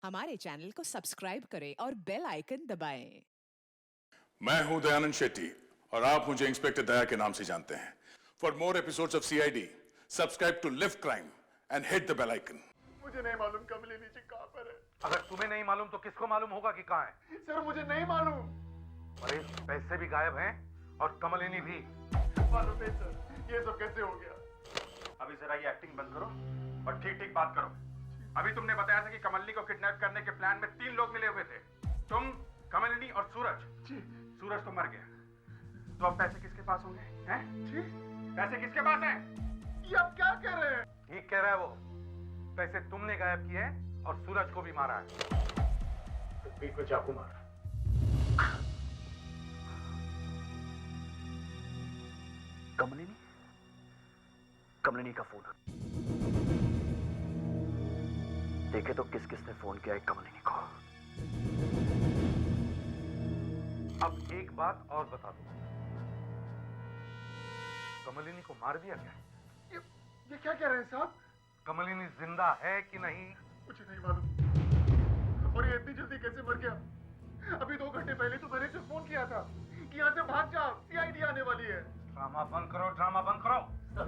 हमारे चैनल को सब्सक्राइब करें और बेल आइकन दबाएं। मैं हूं दयानंद शेट्टी और आप मुझे इंस्पेक्टर दया के नाम से जानते हैं। For more episodes of CID subscribe to live crime and hit the bell icon. मुझे नहीं मालूम कमलिनी जी कहाँ पर है। अगर तुम्हें नहीं मालूम तो किसको मालूम होगा कि कहाँ है? सर मुझे नहीं मालूम। अरे पैसे भी गायब हैं और कमलिनी भी। मालूम नहीं सर, ये सब कैसे हो गया? अभी जरा ये एक्टिंग बंद करो और ठीक ठीक बात करो। अभी तुमने बताया था कि कमलिनी को किडनैप करने के प्लान में 3 लोग मिले हुए थे, तुम, कमलिनी और सूरज। सूरज तो मर गया, तो अब पैसे किसके पास होंगे? हैं? पैसे किसके पास हैं? ये आप क्या कह रहे हैं? ठीक कह रहा है वो। पैसे तुमने गायब किए और सूरज को भी मारा है। पीठ को चाकू मारा। कमलिनी का फोन देखे तो किस किसने फोन किया है कमलिनी को। अब एक बात और बता दो, कमलिनी को मार दिया क्या? ये क्या कह रहे हैं साहब? कमलिनी जिंदा है कि नहीं? मुझे नहीं मालूम। और ये इतनी जल्दी कैसे मर गया? अभी 2 घंटे पहले तो मैंने सिर्फ फोन किया था कि यहाँ से भाग जाओ, सीआईडी आने वाली है। ड्रामा बंद करो, ड्रामा बंद करो। सर,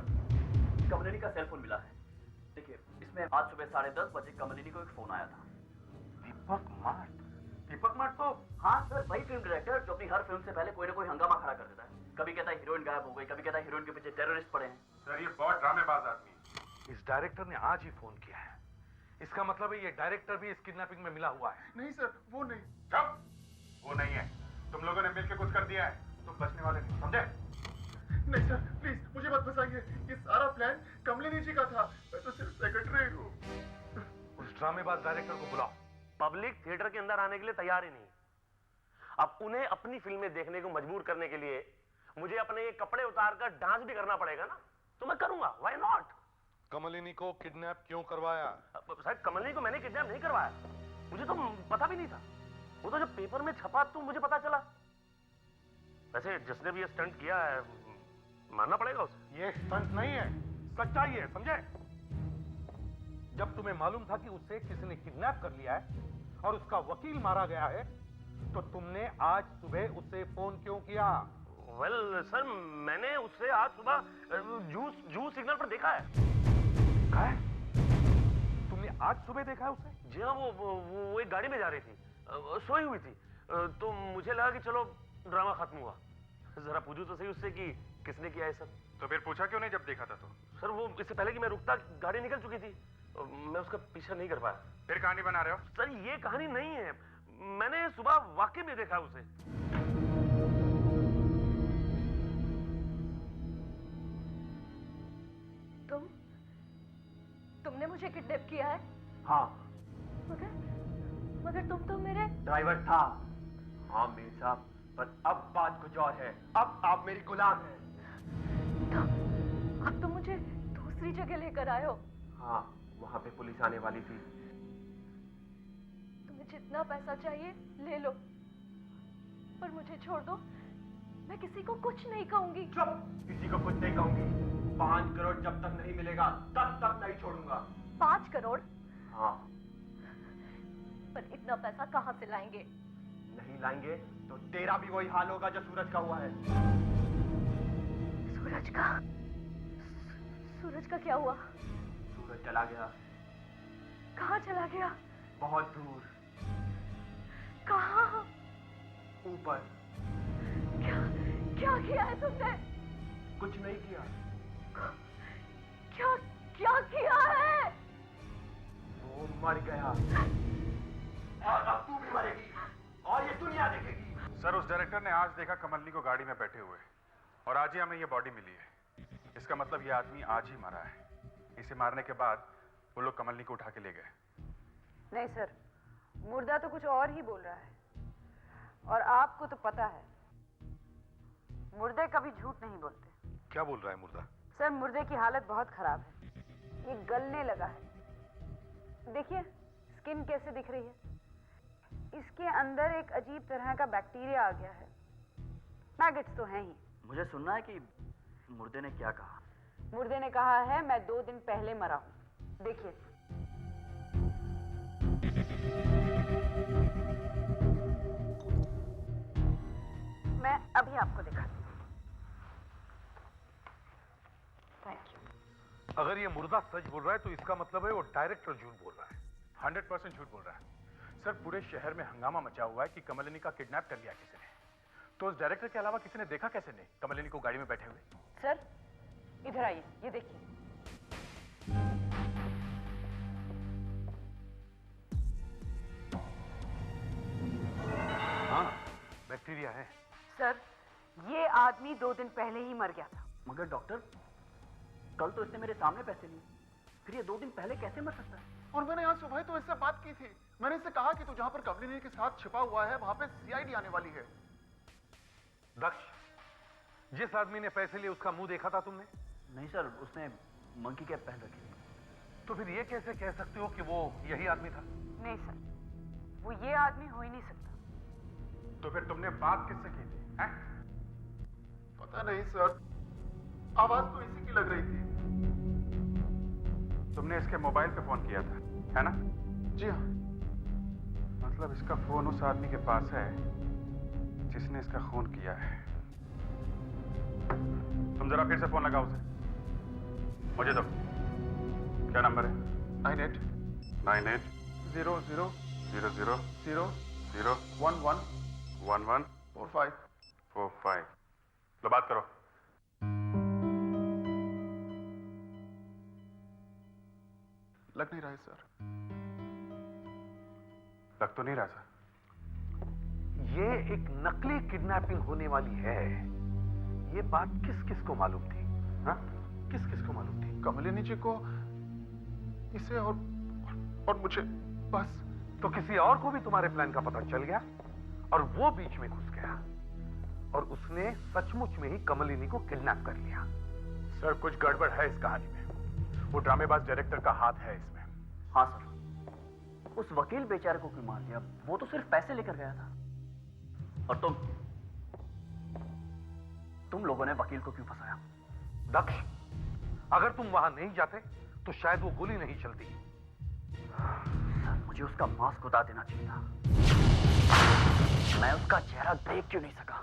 कमलिनी का सेल फोन मिला है। देखिए, इसमें आज सुबह 10:30 बजे कमलिनी को एक फोन आया था। दीपक मार्ट? दीपक मार्ट तो हाँ सर, वही फिल्म डायरेक्टर जो अपनी हर फिल्म से पहले कोई ना कोई हंगामा खड़ा कर देता है। कभी कहता है हीरोइन गायब हो गई, कभी कहता है हीरोइन के पीछे टेररिस्ट पड़े हैं। सर, ये बहुत ड्रामेबाज आदमी है। इस डायरेक्टर ने आज ही फोन किया है, इसका मतलब है ये डायरेक्टर भी इस किडनैपिंग में मिला हुआ है। नहीं सर, वो नहीं। चुप! वो नहीं है, तुम लोगों ने मिलकर कुछ कर दिया है, तुम बचने वाले नहीं, समझे? नहीं सर, प्लीज मुझे मत फंसाइए। ये सारा प्लान कमलिनी जी का था, मैं तो सिर्फ सेक्रेटरी हूँ। उस ड्रामेबाज डायरेक्टर को बुलाओ। पब्लिक थिएटर के अंदर आने के लिए तैयार ही नहीं। अब उन्हें अपनी फिल्में देखने को मजबूर करने के लिए मुझे अपने ये कपड़े उतारकर डांस भी करना पड़ेगा ना, तो मैं करूंगा, व्हाई नॉट? कमलिनी को किडनैप क्यों करवाया? सर, कमलिनी को मैंने किडनैप नहीं करवाया, मुझे तो पता भी नहीं था। वो तो जब पेपर में छपा तो मुझे पता चला। वैसे जिसने भी ये स्टंट किया है, मानना पड़ेगा उसे। ये स्टंट नहीं है, सच्चाई है, समझे? जब तुम्हें मालूम था कि उसे किसी ने किडनैप कर लिया है और उसका वकील मारा गया है, तो तुमने आज सुबह उसे फोन क्यों किया? वेल सर, मैंने उससे आज सुबह जू सिग्नल पर देखा है। देखा है? तुमने आज सुबह देखा है उसे? जी हाँ, वो एक गाड़ी में जा रही थी, सोई हुई थी, तो मुझे लगा कि चलो ड्रामा खत्म हुआ, जरा पूछूं तो सही उससे कि किसने किया है सब। तो फिर पूछा क्यों नहीं जब देखा था तो? सर, वो इससे पहले कि मैं रुकता गाड़ी निकल चुकी थी, मैं उसका पीछा नहीं कर पाया। फिर कहानी बना रहे हो? सर, ये कहानी नहीं है, मैंने सुबह वाकई में देखा उसे। तुमने मुझे किडनैप किया है? हाँ, मगर तुम तो मेरे ड्राइवर था। हाँ मीर साहब, पर अब बात कुछ और है। अब आप मेरी गुलाम हैं। तो अब तुम मुझे दूसरी जगह लेकर आए हो? हाँ, वहां पे पुलिस आने वाली थी। तुम्हें जितना पैसा चाहिए ले लो, पर मुझे छोड़ दो, मैं किसी को कुछ नहीं कहूंगी। चुप! किसी को कुछ नहीं कहूंगी। 5 करोड़ जब तक नहीं मिलेगा तब तक नहीं छोड़ूंगा। 5 करोड़? हाँ। पर इतना पैसा कहाँ से लाएंगे? नहीं लाएंगे तो तेरा भी वही हाल होगा जो सूरज का हुआ है। सूरज का? सूरज का क्या हुआ? सूरज चला गया। कहाँ चला गया? बहुत दूर। कहाँ? ऊपर। क्या किया है तुमने? कुछ नहीं किया। क्या किया है? वो मर गया और अब तू भी मरेगी और ये दुनिया देखेगी। सर, उस डायरेक्टर ने आज देखा कमलिनी को गाड़ी में बैठे हुए और आज ही हमें ये बॉडी मिली है। इसका मतलब ये आदमी आज ही मरा है। इसे मारने के बाद वो लोग कमलिनी को उठा के ले गए। नहीं सर, मुर्दा तो कुछ और ही बोल रहा है, और आपको तो पता है मुर्दे कभी झूठ नहीं बोलते। क्या बोल रहा है मुर्दा? सर, मुर्दे की हालत बहुत खराब है, ये गलने लगा है। देखिए स्किन कैसे दिख रही है, इसके अंदर एक अजीब तरह का बैक्टीरिया आ गया है। मैगेट्स तो हैं ही। मुझे सुनना है कि मुर्दे ने क्या कहा। मुर्दे ने कहा है मैं 2 दिन पहले मरा हूं। देखिए अगर ये मुर्दा सच बोल रहा है तो इसका मतलब है वो डायरेक्टर झूठ बोल रहा है। 100% झूठ बोल रहा है सर। पूरे शहर में हंगामा मचा हुआ है कि कमलिनी का किडनैप कर लिया किसी ने। तो उस डायरेक्टर के अलावा किसी ने देखा कैसे नहीं कमलिनी को गाड़ी में बैठे हुए? सर इधर आइए, ये देखिए। हाँ, बैक्टीरिया है। सर ये आदमी 2 दिन पहले ही मर गया था। मगर डॉक्टर, कल तो इसने मेरे सामने पैसे लिए, फिर ये 2 दिन पहले कैसे मर सकता है? और मैंने आज सुबह तो इससे बात की थी। मैंने इससे कहा कि तू जहां पर कमलिनी के साथ छिपा हुआ है वहां पे सीआईडी आने वाली है। दक्ष, जिस आदमी ने पैसे लिए उसका मुंह देखा था तुमने? नहीं सर, उसने मंकी कैप पहन रखी थी। तो फिर ये कैसे कह सकते हो कि वो यही आदमी था? नहीं सर, वो ये आदमी हो ही नहीं सकता। तो फिर तुमने बात किससे की थी? हैं? पता नहीं सर, आवाज तो इसी की लग रही थी। तुमने इसके मोबाइल पे फोन किया था, है ना? जी हाँ। मतलब इसका फोन उस आदमी के पास है जिसने इसका खून किया है। तुम जरा फिर से फोन लगाओ उसे। मुझे दो। क्या नंबर है? 98 98 00 00 0 0 11 11 45। 45। लो बात करो। लग नहीं रहा है सर। लग तो नहीं रहा सर। ये एक नकली किडनैपिंग होने वाली है, ये बात किस किस को मालूम थी? हाँ, किस किस को मालूम थी? कमलिनी जी को, इसे और मुझे बस। तो किसी और को भी तुम्हारे प्लान का पता चल गया और वो बीच में घुस गया और उसने सचमुच में ही कमलिनी को किडनैप कर लिया। सर कुछ गड़बड़ है इस कहानी में। वो ड्रामेबाज डायरेक्टर का हाथ है इसमें। हाँ सर, उस वकील बेचारे को क्यों मार दिया? वो तो सिर्फ पैसे लेकर गया था। और तुम लोगों ने वकील को क्यों फंसाया? दक्ष, अगर तुम वहां नहीं जाते तो शायद वो गोली नहीं चलती। सर मुझे उसका मास्क उतार देना चाहिए था। मैं उसका चेहरा देख क्यों नहीं सका?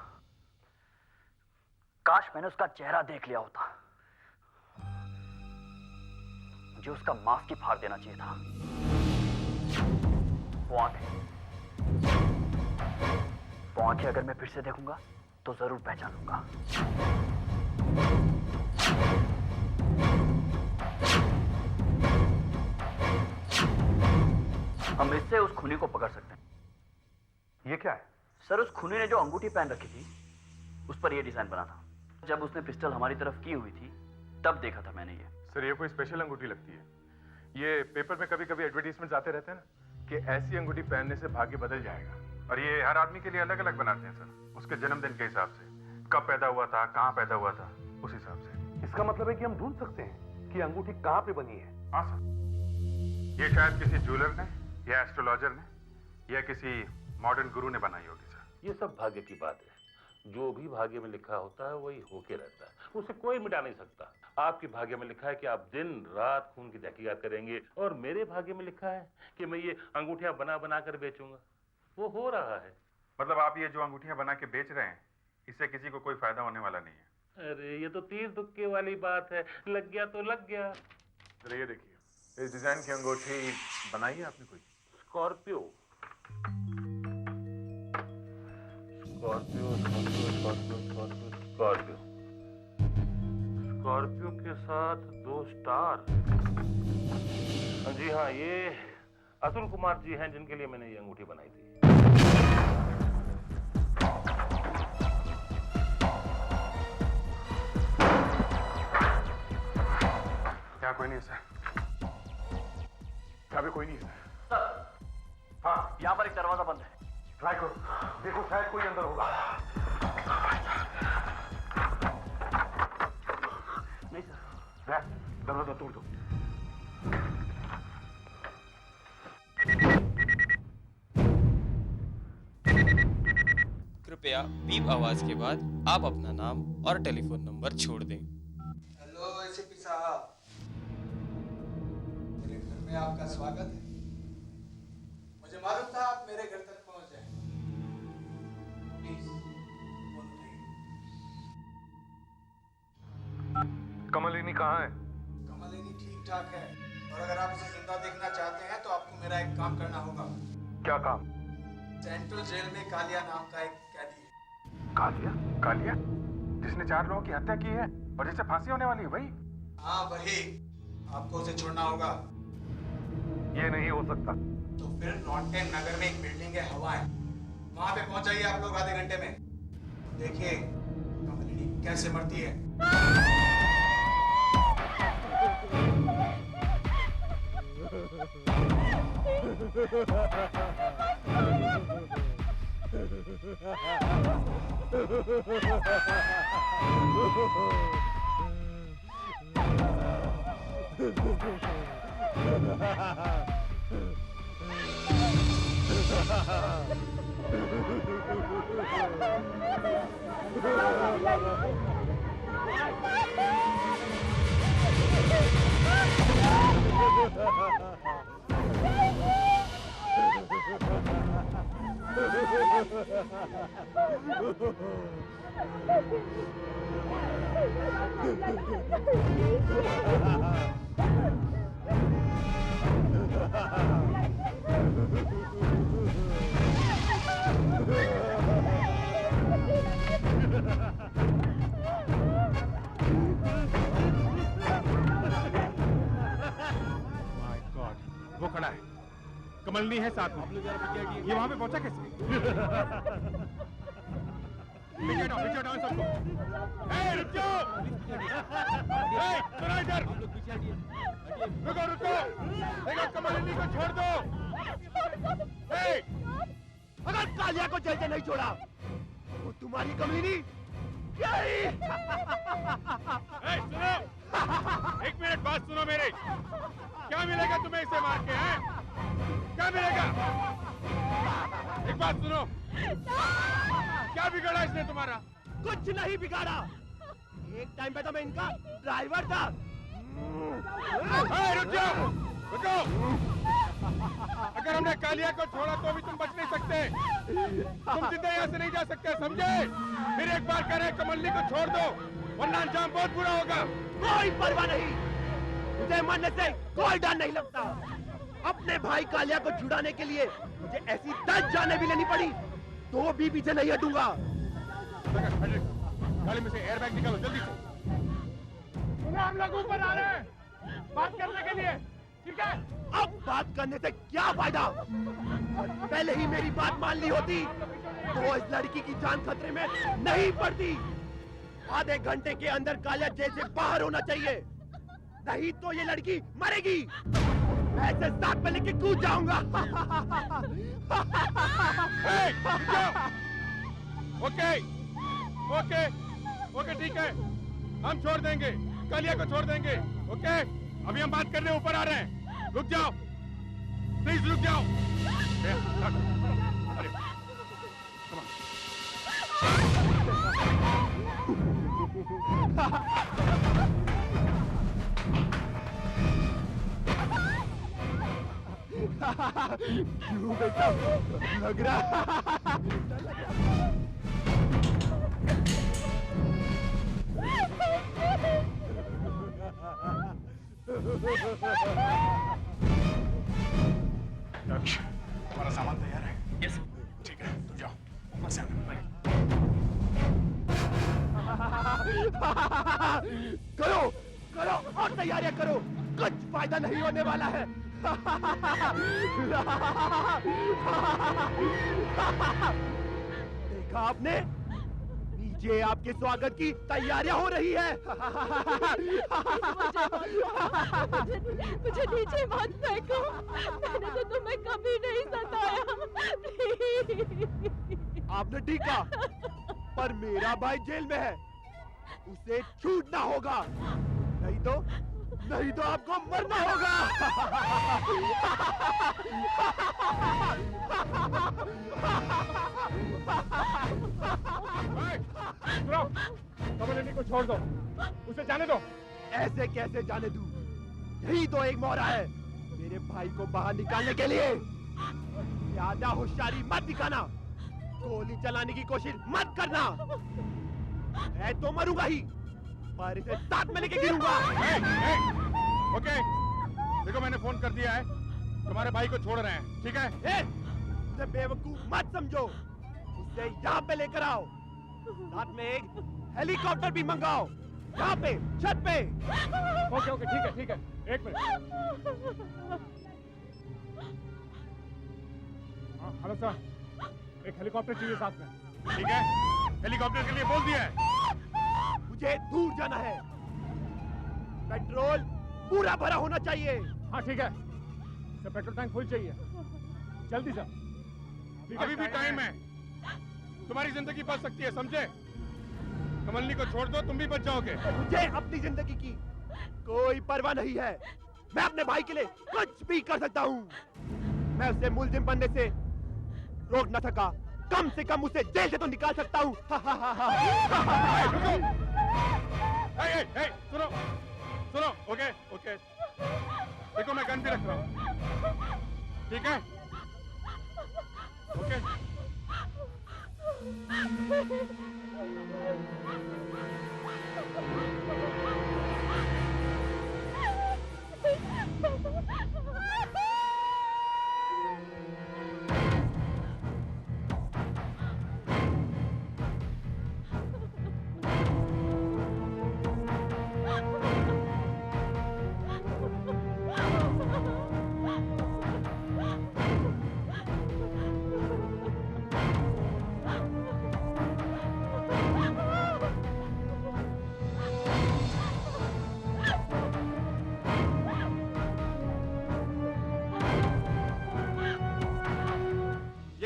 काश मैंने उसका चेहरा देख लिया होता। मुझे उसका मास्क ही फाड़ देना चाहिए था। वो आंखें अगर मैं फिर से देखूंगा तो जरूर पहचान लूंगा। हम इससे उस खूनी को पकड़ सकते हैं। ये क्या है? सर उस खूनी ने जो अंगूठी पहन रखी थी उस पर यह डिजाइन बना था। जब उसने पिस्टल हमारी तरफ की हुई थी तब देखा था मैंने ये। सर ये कोई स्पेशल अंगूठी लगती है। ये पेपर में कभी कभी एडवर्टीजमेंट आते रहते हैं ना कि ऐसी अंगूठी पहनने से भाग्य बदल जाएगा। और ये हर आदमी के लिए अलग अलग बनाते हैं सर, उसके जन्मदिन के हिसाब से, कब पैदा हुआ था, कहाँ पैदा हुआ था, उस हिसाब से। इसका मतलब है कि हम ढूंढ सकते हैं कि अंगूठी कहाँ पे बनी है। हाँ सर, ये शायद किसी ज्वेलर ने या एस्ट्रोलॉजर ने या किसी मॉडर्न गुरु ने बनाई होगी सर। ये सब भाग्य की बात है। जो भी भाग्य में लिखा होता है वही होके रहता है, उसे कोई मिटा नहीं सकता। आपके भाग्य में लिखा है कि आप दिन रात खून की तहकीकात करेंगे और मेरे भाग्य में लिखा है कि मैं ये अंगूठियां बना बना कर बेचूंगा। वो हो रहा है। मतलब आप ये जो अंगूठियां बना के बेच रहे हैं इससे किसी को कोई फायदा होने वाला नहीं है। अरे ये तो तीर तुक्के वाली बात है, लग गया तो लग गया। अरे ये देखिए, इस डिजाइन की अंगूठी बनाई है आपने कोई? Scorpio Scorpio Scorpio Scorpio Scorpio Scorpio Scorpio के साथ 2 स्टार। जी हाँ, ये अतुल कुमार जी हैं जिनके लिए मैंने ये अंगूठी बनाई थी। क्या कोई नहीं सर? क्या भी कोई नहीं सर? हाँ, यहाँ पर एक दरवाजा बंद है। ट्राई करो, देखो शायद कोई अंदर होगा। नहीं सर। दरवाजा तोड़ दो। कृपया बीप आवाज के बाद आप अपना नाम और टेलीफोन नंबर छोड़ दें। हेलो एसीपी साहब, मेरे घर में आपका स्वागत है। मुझे मालूम था आप मेरे घर तक पहुंच जाएंगे। प्लीज फोन उठाइए। कमलिनी कहाँ है? कमलिनी ठीक ठीक ठाक है, और अगर आप उसे जिंदा देखना चाहते हैं तो आपको मेरा एक काम करना होगा। क्या काम? सेंट्रल जेल में कालिया नाम का एक कैदी है। कालिया? कालिया जिसने 4 लोगों की हत्या की है और जिसे फांसी होने वाली है, वही? हाँ वही, आपको उसे छोड़ना होगा। ये नहीं हो सकता। तो फिर नॉर्टेन नगर में एक बिल्डिंग है हवा है, वहां पे पहुंच जाइए आप लोग आधे घंटे में। देखिए कमलिनी कैसे मरती है। वो खड़ा है, कमलनी है साथ में। ये वहां पे पहुंचा कैसे? पीछे हटाओ सबको। रुक जाओ! सुनो इधर! रुको! देखो कमलनी को छोड़ दो। अगर कालिया को जेल से नहीं छोड़ा वो तुम्हारी कमलिनी यही। सुनो, 1 मिनट बात सुनो मेरी। क्या मिलेगा तुम्हें इसे मार के? हैं क्या मिलेगा? एक बात सुनो, क्या बिगाड़ा इसने तुम्हारा? कुछ नहीं बिगाड़ा, एक टाइम पे तो मैं इनका ड्राइवर था। रुक जाओ, रुको। अगर हमने कालिया को छोड़ा तो भी तुम बच नहीं सकते। तुम सीधे यहाँ से नहीं जा सकते, समझे? फिर एक बार कह रहे कमलनी को छोड़ दो, वरना अंजाम बहुत बुरा होगा। कोई परवाह नहीं, मुझे मरने से कोई डर नहीं लगता। अपने भाई कालिया को छुड़ाने के लिए मुझे ऐसी 10 जानें भी लेनी पड़ी तो भी पीछे नहीं हटूंगा। गाड़ी में से एयरबैग निकालो जल्दी से। हम लोग ऊपर आ रहे हैं बात करने के लिए, ठीक है? अब बात करने से क्या फायदा? पहले ही मेरी बात मान ली होती तो इस लड़की की जान खतरे में नहीं पड़ती। आधे घंटे के अंदर कालिया जेल से बाहर होना चाहिए, नहीं तो ये लड़की मरेगी। मैं इसे साथ में लेके कूद जाऊंगा। ओके ठीक है, हम छोड़ देंगे, कालिया को छोड़ देंगे। ओके, अभी हम बात करने ऊपर आ रहे हैं। रुक जाओ, प्लीज रुक जाओ। अरे क्यों बेटा लग रहा? हमारा सामान तैयार है? यस। ठीक है, तुम जाओ ऊपर से करो और तैयारियां करो, कुछ फायदा नहीं होने वाला है। देखा आपने, नीचे आपके स्वागत की तैयारियां हो रही है। मुझे नीचे मत फेंको, मैंने तो तुम्हें कभी नहीं सताया। आपने ठीक कहा, पर मेरा भाई जेल में है, उसे छूटना होगा, नहीं तो आपको मरना होगा। कमलिनी को छोड़ दो, उसे जाने दो। ऐसे कैसे जाने दूं? यही तो एक मोहरा है मेरे भाई को बाहर निकालने के लिए। ज्यादा होशियारी मत दिखाना, गोली चलाने की कोशिश मत करना। मैं तो मरूंगा ही, पर इसे साथ में लेके गिरूंगा। ओके, देखो मैंने फोन कर दिया है, तुम्हारे भाई को छोड़ रहे हैं, ठीक है? मुझे बेवकूफ मत समझो, उसे यहाँ पे लेकर आओ, साथ में एक हेलीकॉप्टर भी मंगाओ, यहाँ पे छत पे। ओके ओके, ठीक है, एक मिनट। हाँ हेलो सर, एक हेलीकॉप्टर चाहिए साथ में। ठीक है, हेलीकॉप्टर के लिए बोल दिया है। मुझे दूर जाना है, पेट्रोल पूरा भरा होना चाहिए। हाँ ठीक है सर, पेट्रोल टैंक फुल चाहिए, जल्दी सर। अभी भी टाइम है, तुम्हारी जिंदगी बच सकती है, समझे? कमलनी को छोड़ दो, तुम भी बच जाओगे। मुझे अपनी जिंदगी की कोई परवाह नहीं है, मैं अपने भाई के लिए कुछ भी कर सकता हूँ। मैं उसे मुलजिम बनने से रोक न सका, कम से कम उसे जेल से तो निकाल सकता हूँ। सुनो सुनो, ओके ओके, देखो मैं गन भी रख रहा हूँ, ठीक है? ओके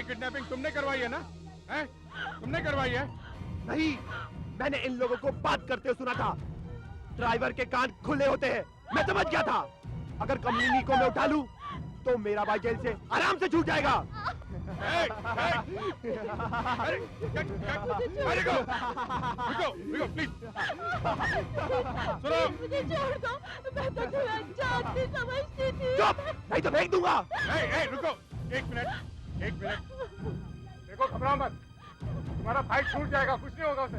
किडनैपिंग तुमने करवाई है ना? हैं? तुमने करवाई है? नहीं, मैंने इन लोगों को बात करते हुए सुना था। ड्राइवर के कान खुले होते हैं, मैं समझ गया था। अगर कमलिनी को मैं उठा लूं, तो मेरा भाई जेल से आराम से छूट जाएगा। रुको, प्लीज। सुनो, मुझे छोड़ दो, मैं तो तुम्हें जानती समझती थी। चुप, नहीं तो फेंक दूंगा। रुको, एक मिनट। देखो, घबराओ मत, तुम्हारा भाई छूट जाएगा, कुछ नहीं होगा उसे।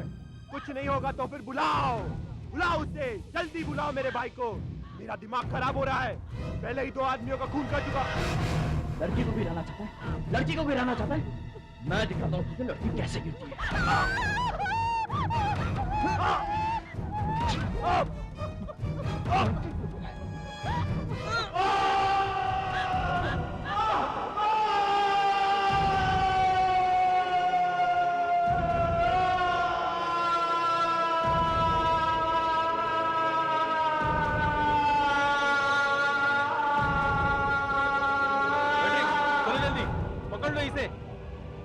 कुछ नहीं होगा तो फिर बुलाओ उसे, जल्दी बुलाओ मेरे भाई को। मेरा दिमाग खराब हो रहा है, पहले ही 2 आदमियों का खून कर चुका। लड़की को भी रहना चाहता है, लड़की को भी रहना चाहता है। मैं दिखाता हूँ कि लड़की कैसे गिरती है।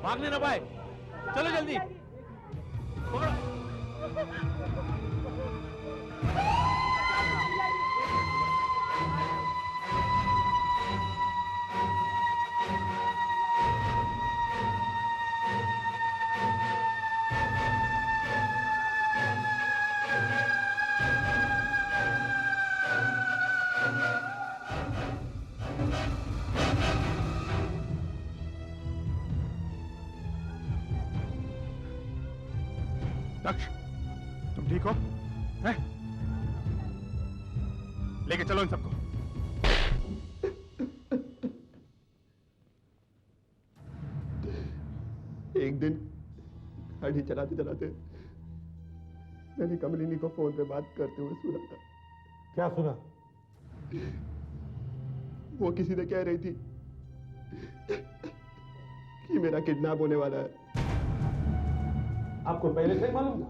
भागने ना पाए, चलो जल्दी। दक्ष, तुम ठीक हो? हैं? लेके चलो इन सबको। एक दिन गाड़ी चलाते चलाते मैंने कमलिनी को फोन पे बात करते हुए सुना था। क्या सुना? वो किसी से कह रही थी कि मेरा किडनैप होने वाला है। आपको पहले से मालूम था?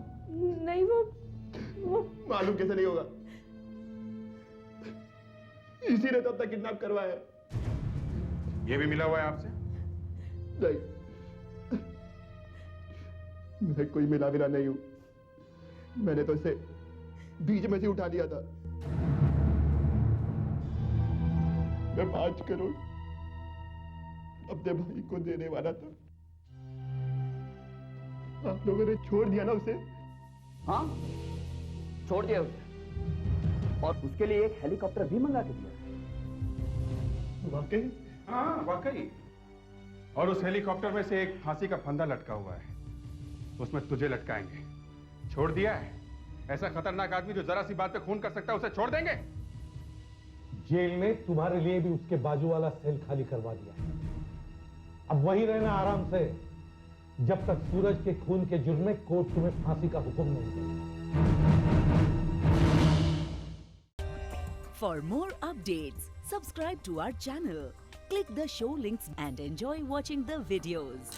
नहीं, वो मालूम कैसे नहीं होगा, इसी ने तब तक किडनैप करवाया। ये भी मिला हुआ है आपसे? नहीं, मैं कोई मिला विला नहीं हूं, मैंने तो इसे बीच में से उठा लिया था। मैं 5 करोड़ अपने भाई को देने वाला था, आप लोगों ने छोड़ दिया ना उसे? हाँ, छोड़ दिया उसे, और उसके लिए एक हेलीकॉप्टर भी मंगा के दिया। वाकई? हाँ वाकई। और उस हेलीकॉप्टर में से एक फांसी का फंदा लटका हुआ है, उसमें तुझे लटकाएंगे। छोड़ दिया है? ऐसा खतरनाक आदमी जो जरा सी बात पे खून कर सकता है, उसे छोड़ देंगे? जेल ने तुम्हारे लिए भी उसके बाजू वाला सेल खाली करवा दिया है। अब वहीं रहना आराम से, जब तक सूरज के खून के जुर्म में कोर्ट तुम्हें फांसी का हुक्म नहीं देगा। For more updates, subscribe to our channel, click the show links and enjoy watching the videos.